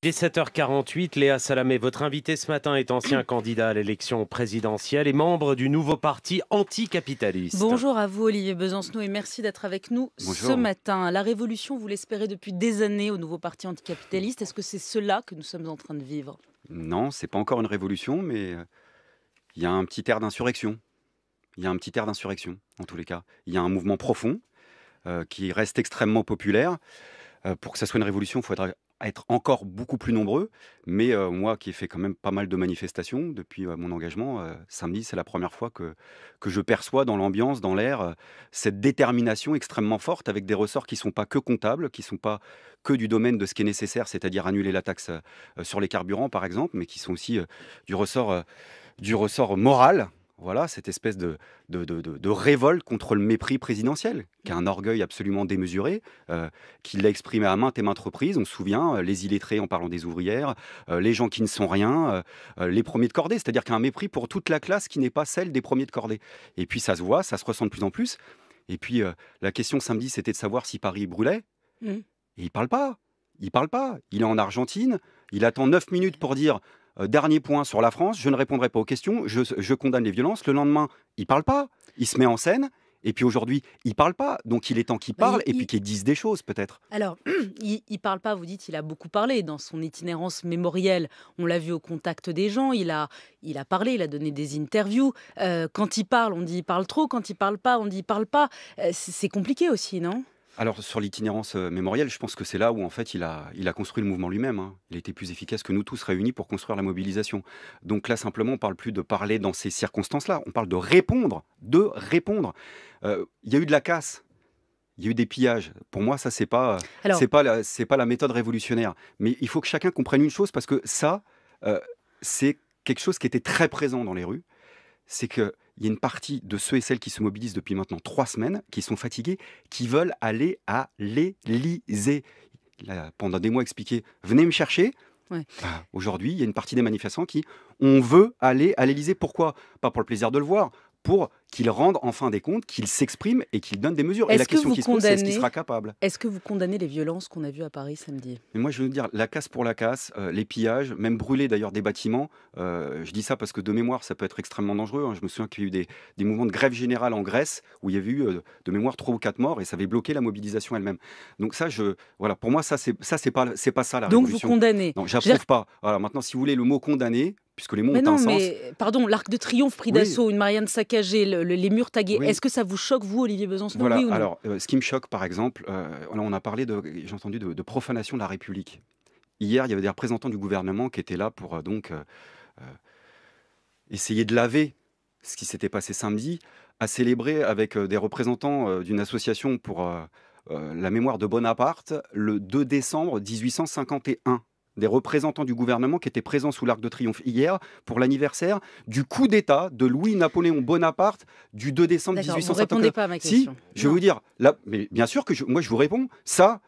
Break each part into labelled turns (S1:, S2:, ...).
S1: Il est 7h48, Léa Salamé, votre invité ce matin est ancien candidat à l'élection présidentielle et membre du nouveau parti anticapitaliste.
S2: Bonjour à vous Olivier Besancenot et merci d'être avec nous ce
S3: Bonjour.
S2: matin. La révolution, vous l'espérez depuis des années au nouveau parti anticapitaliste. Est-ce que c'est cela que nous sommes en train de vivre?
S3: Non, c'est pas encore une révolution, mais il y a un petit air d'insurrection. Il y a un petit air d'insurrection, en tous les cas. Il y a un mouvement profond qui reste extrêmement populaire. Pour que ça soit une révolution, il faudra être encore beaucoup plus nombreux. Mais moi, qui ai fait quand même pas mal de manifestations depuis mon engagement, samedi, c'est la première fois que je perçois dans l'ambiance, dans l'air, cette détermination extrêmement forte avec des ressorts qui ne sont pas que comptables, qui ne sont pas que du domaine de ce qui est nécessaire, c'est-à-dire annuler la taxe sur les carburants, par exemple, mais qui sont aussi du ressort moral. Voilà, cette espèce de révolte contre le mépris présidentiel, qui a un orgueil absolument démesuré, qu'il l'a exprimé à maintes et maintes reprises. On se souvient, les illettrés en parlant des ouvrières, les gens qui ne sont rien, les premiers de cordée, c'est-à-dire qu'il y a un mépris pour toute la classe qui n'est pas celle des premiers de cordée. Et puis ça se voit, ça se ressent de plus en plus. Et puis la question samedi, c'était de savoir si Paris brûlait.
S2: Mm.
S3: Et il parle pas. Il parle pas. Il est en Argentine. Il attend 9 minutes pour dire dernier point sur la France. Je ne répondrai pas aux questions. Je condamne les violences. Le lendemain, il parle pas. Il se met en scène. Et puis aujourd'hui, il parle pas. Donc il est temps qu'il parle et puis qu'il dise des choses peut-être.
S2: Alors, il parle pas, vous dites, il a beaucoup parlé dans son itinérance mémorielle. On l'a vu au contact des gens, il a parlé, il a donné des interviews. Quand il parle, on dit il parle trop. Quand il parle pas, on dit il parle pas. C'est compliqué aussi, non?
S3: Alors sur l'itinérance mémorielle, je pense que c'est là où en fait il a construit le mouvement lui-même, hein. Il a été plus efficace que nous tous réunis pour construire la mobilisation. Donc là simplement on parle plus de parler dans ces circonstances-là, on parle de répondre, de répondre. Il y a eu de la casse, il y a eu des pillages. Pour moi ça
S2: Alors,
S3: c'est pas la méthode révolutionnaire. Mais il faut que chacun comprenne une chose parce que ça c'est quelque chose qui était très présent dans les rues. C'est qu'il y a une partie de ceux et celles qui se mobilisent depuis maintenant 3 semaines, qui sont fatigués, qui veulent aller à l'Élysée. Il a pendant des mois expliqué: «Venez me chercher».
S2: ouais.
S3: Aujourd'hui, il y a une partie des manifestants qui: «On veut aller à l'Élysée». Pourquoi? Pas pour le plaisir de le voir, pour qu'il rende enfin des comptes, qu'il s'exprime et qu'il donne des mesures. Et la
S2: Est-ce que
S3: question
S2: vous
S3: qui se pose, c'est est-ce qu'il
S2: condamnez,
S3: sera capable?
S2: est-ce que vous condamnez les violences qu'on a vues à Paris samedi?
S3: Mais moi, je veux dire, la casse pour la casse, les pillages, même brûler d'ailleurs des bâtiments. Je dis ça parce que de mémoire, ça peut être extrêmement dangereux, hein. Je me souviens qu'il y a eu des mouvements de grève générale en Grèce où il y avait eu, de mémoire 3 ou 4 morts et ça avait bloqué la mobilisation elle-même. Donc ça, voilà, pour moi, c'est pas ça la
S2: Donc vous
S3: révolution.
S2: condamnez.
S3: Non,
S2: Je veux dire,
S3: j'approuve pas. Voilà, maintenant, si vous voulez le mot condamner, puisque les mots
S2: mais
S3: ont un
S2: non,
S3: sens.
S2: mais pardon, l'Arc de Triomphe pris
S3: Oui,
S2: d'assaut, une Marianne saccagée, les murs tagués,
S3: oui.
S2: est-ce que ça vous choque, vous, Olivier Besancenot,
S3: Voilà,
S2: oui ou non?
S3: alors, ce qui me choque, par exemple, là, on a parlé j'ai entendu de profanation de la République. Hier, il y avait des représentants du gouvernement qui étaient là pour essayer de laver ce qui s'était passé samedi, à célébrer avec des représentants d'une association pour la mémoire de Bonaparte le 2 décembre 1851. Des représentants du gouvernement qui étaient présents sous l'Arc de Triomphe hier pour l'anniversaire du coup d'État de Louis-Napoléon Bonaparte du 2 décembre
S2: D'accord, vous
S3: 1851.
S2: répondez pas à ma
S3: Si,
S2: question.
S3: je vais
S2: Non.
S3: vous dire, là, mais bien sûr que moi je vous réponds, ça,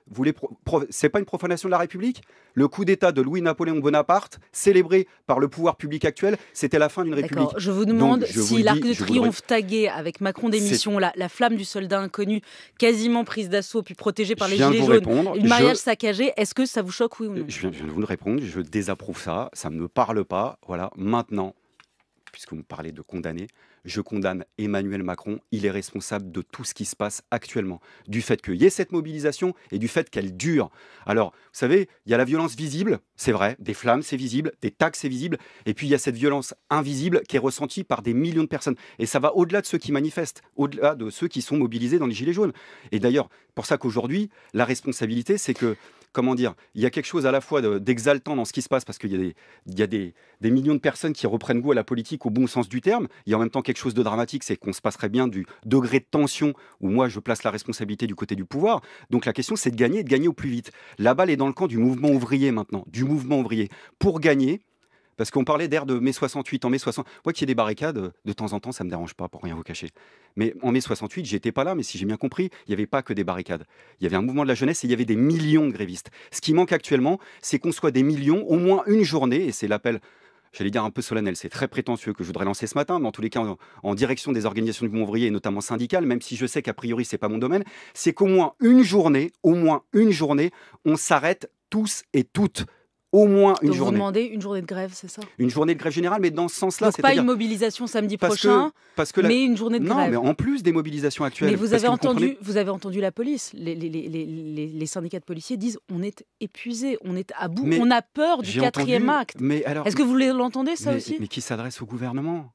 S3: c'est pas une profanation de la République? Le coup d'État de Louis-Napoléon Bonaparte, célébré par le pouvoir public actuel, c'était la fin d'une République.
S2: D'accord, je vous
S3: Donc,
S2: demande
S3: je vous
S2: si
S3: le
S2: l'Arc
S3: dis,
S2: de
S3: je vous le
S2: Triomphe tagué avec Macron d'émission, la flamme du soldat inconnu, quasiment prise d'assaut puis protégée par
S3: je
S2: les
S3: viens de
S2: gilets
S3: vous
S2: jaunes,
S3: répondre.
S2: une mariage saccagé, est-ce que ça vous choque, oui ou non?
S3: Je viens de vous le répondre, je désapprouve ça, ça ne me parle pas. Voilà, maintenant, puisque vous me parlez de condamner, je condamne Emmanuel Macron. Il est responsable de tout ce qui se passe actuellement, du fait qu'il y ait cette mobilisation et du fait qu'elle dure. Alors, vous savez, il y a la violence visible, c'est vrai, des flammes, c'est visible, des taxes, c'est visible, et puis il y a cette violence invisible qui est ressentie par des millions de personnes. Et ça va au-delà de ceux qui manifestent, au-delà de ceux qui sont mobilisés dans les Gilets jaunes. Et d'ailleurs, pour ça qu'aujourd'hui, la responsabilité, c'est que, comment dire, il y a quelque chose à la fois d'exaltant dans ce qui se passe, parce qu'il y a des millions de personnes qui reprennent goût à la politique au bon sens du terme. Il y a en même temps quelque chose de dramatique, c'est qu'on se passerait bien du degré de tension où moi je place la responsabilité du côté du pouvoir. Donc la question, c'est de gagner et de gagner au plus vite. La balle est dans le camp du mouvement ouvrier maintenant, du mouvement ouvrier. Pour gagner, parce qu'on parlait d'ère de mai 68, en mai 60. Moi, qu'il y ait des barricades, de temps en temps, ça ne me dérange pas, pour rien vous cacher. Mais en mai 68, j'étais pas là, mais si j'ai bien compris, il n'y avait pas que des barricades. Il y avait un mouvement de la jeunesse et il y avait des millions de grévistes. Ce qui manque actuellement, c'est qu'on soit des millions, au moins une journée, et c'est l'appel, j'allais dire un peu solennel, c'est très prétentieux que je voudrais lancer ce matin, mais en tous les cas, en direction des organisations du mouvement ouvrier, et notamment syndicales, même si je sais qu'a priori, c'est pas mon domaine, c'est qu'au moins une journée, on s'arrête tous et toutes au moins une
S2: Donc vous
S3: journée.
S2: demandez une journée de grève, c'est ça?
S3: Une journée de grève générale, mais dans ce sens-là.
S2: Donc pas une mobilisation samedi prochain, mais une journée de
S3: non,
S2: grève.
S3: mais en plus des mobilisations actuelles.
S2: Mais vous avez entendu la police. Les syndicats de policiers disent on est épuisés, on est à bout, on a peur du quatrième acte. Est-ce que vous l'entendez ça aussi?
S3: Mais qui s'adresse au gouvernement?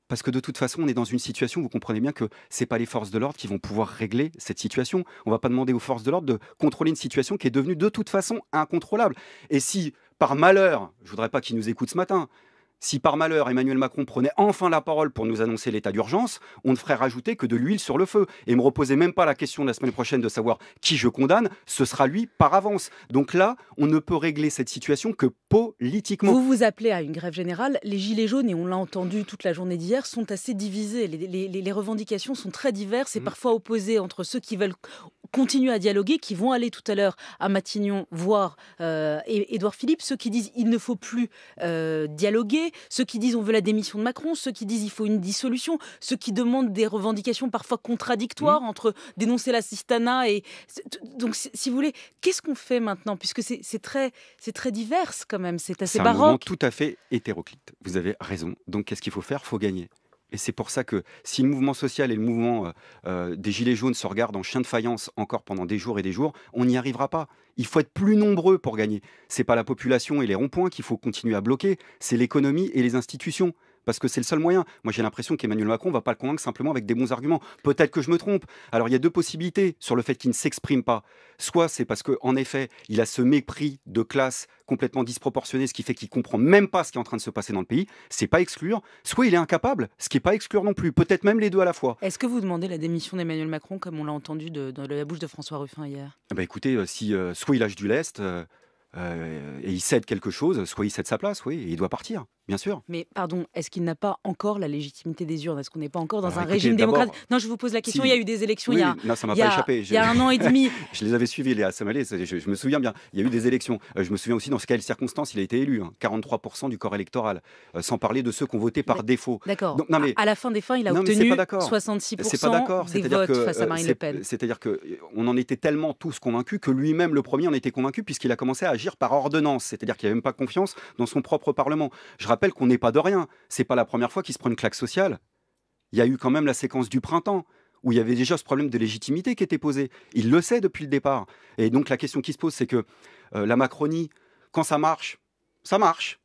S3: Parce que de toute façon, on est dans une situation, vous comprenez bien que ce n'est pas les forces de l'ordre qui vont pouvoir régler cette situation. On ne va pas demander aux forces de l'ordre de contrôler une situation qui est devenue de toute façon incontrôlable. Et si, par malheur, je ne voudrais pas qu'ils nous écoutent ce matin, si par malheur Emmanuel Macron prenait enfin la parole pour nous annoncer l'état d'urgence, on ne ferait rajouter que de l'huile sur le feu. Et ne me reposez même pas la question de la semaine prochaine de savoir qui je condamne, ce sera lui par avance. Donc là, on ne peut régler cette situation que politiquement.
S2: Vous vous appelez à une grève générale. Les Gilets jaunes, et on l'a entendu toute la journée d'hier, sont assez divisés. Les revendications sont très diverses et parfois opposées entre ceux qui veulent continuer à dialoguer, qui vont aller tout à l'heure à Matignon voir Édouard Philippe, ceux qui disent il ne faut plus dialoguer, ceux qui disent on veut la démission de Macron, ceux qui disent il faut une dissolution, ceux qui demandent des revendications parfois contradictoires entre dénoncer l'assistanat et... Donc si vous voulez, qu'est-ce qu'on fait maintenant? Puisque c'est très divers quand même, c'est assez baroque.
S3: C'est un mouvement tout à fait hétéroclite, vous avez raison. Donc qu'est-ce qu'il faut faire? Il faut gagner. Et c'est pour ça que si le mouvement social et le mouvement des Gilets jaunes se regardent en chien de faïence encore pendant des jours et des jours, on n'y arrivera pas. Il faut être plus nombreux pour gagner. Ce n'est pas la population et les ronds-points qu'il faut continuer à bloquer, c'est l'économie et les institutions. Parce que c'est le seul moyen. Moi, j'ai l'impression qu'Emmanuel Macron ne va pas le convaincre simplement avec des bons arguments. Peut-être que je me trompe. Alors, il y a deux possibilités sur le fait qu'il ne s'exprime pas. Soit c'est parce qu'en effet, il a ce mépris de classe complètement disproportionné, ce qui fait qu'il ne comprend même pas ce qui est en train de se passer dans le pays. C'est pas exclure. Soit il est incapable, ce qui n'est pas exclure non plus. Peut-être même les deux à la fois.
S2: Est-ce que vous demandez la démission d'Emmanuel Macron, comme on l'a entendu dans la bouche de François Ruffin hier?
S3: Écoutez, si soit il lâche du lest... et il cède quelque chose, soit il cède sa place, oui, et il doit partir, bien sûr.
S2: Mais pardon, est-ce qu'il n'a pas encore la légitimité des urnes? Est-ce qu'on n'est pas encore dans un régime démocratique? Non, je vous pose la question, il y a eu des élections il y a un an et demi.
S3: Je les avais suivis, Léa Samalé, je me souviens bien, il y a eu des élections. Je me souviens aussi dans quelles circonstances il a été élu, 43% du corps électoral, sans parler de ceux qui ont voté par défaut.
S2: D'accord, à la fin des fins, il a obtenu 66% des votes face à Marine Le Pen.
S3: C'est-à-dire qu'on en était tellement tous convaincus que lui-même, le premier, en était convaincu, puisqu'il a commencé à agir par ordonnance, c'est-à-dire qu'il n'avait même pas confiance dans son propre Parlement. Je rappelle qu'on n'est pas de rien, c'est pas la première fois qu'il se prend une claque sociale. Il y a eu quand même la séquence du printemps, où il y avait déjà ce problème de légitimité qui était posé. Il le sait depuis le départ. Et donc la question qui se pose, c'est que la Macronie, quand ça marche, ça marche.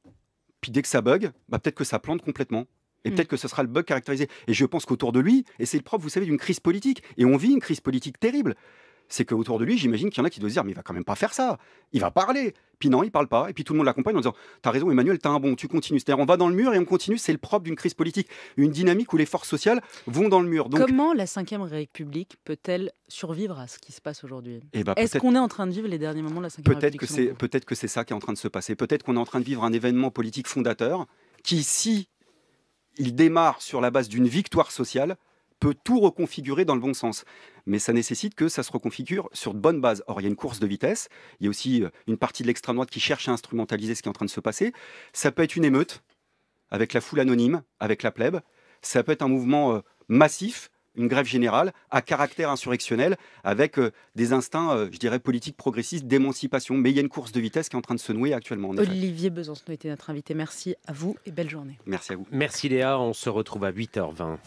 S3: Puis dès que ça bug, peut-être que ça plante complètement. Et peut-être que ce sera le bug caractérisé. Et je pense qu'autour de lui, et c'est le propre, vous savez, d'une crise politique, et on vit une crise politique terrible, c'est qu'autour de lui, j'imagine qu'il y en a qui doivent se dire mais il va quand même pas faire ça, il va parler. Puis non, il parle pas, et puis tout le monde l'accompagne en disant t'as raison Emmanuel, t'as un bon, tu continues. C'est-à-dire on va dans le mur et on continue, c'est le propre d'une crise politique, une dynamique où les forces sociales vont dans le mur. Donc,
S2: comment la Ve République peut-elle survivre à ce qui se passe aujourd'hui? Est-ce
S3: peut-être
S2: qu'on est en train de vivre les derniers moments de la Ve République?
S3: Peut-être que c'est ça qui est en train de se passer. Peut-être qu'on est en train de vivre un événement politique fondateur qui, si il démarre sur la base d'une victoire sociale, peut tout reconfigurer dans le bon sens. Mais ça nécessite que ça se reconfigure sur de bonnes bases. Or, il y a une course de vitesse, il y a aussi une partie de l'extrême droite qui cherche à instrumentaliser ce qui est en train de se passer. Ça peut être une émeute, avec la foule anonyme, avec la plèbe. Ça peut être un mouvement massif, une grève générale, à caractère insurrectionnel, avec des instincts, je dirais, politiques progressistes, d'émancipation. Mais il y a une course de vitesse qui est en train de se nouer actuellement.
S2: Olivier Besancenot était notre invité. Merci à vous et belle journée.
S3: Merci à vous.
S1: Merci Léa, on se retrouve à 8h20.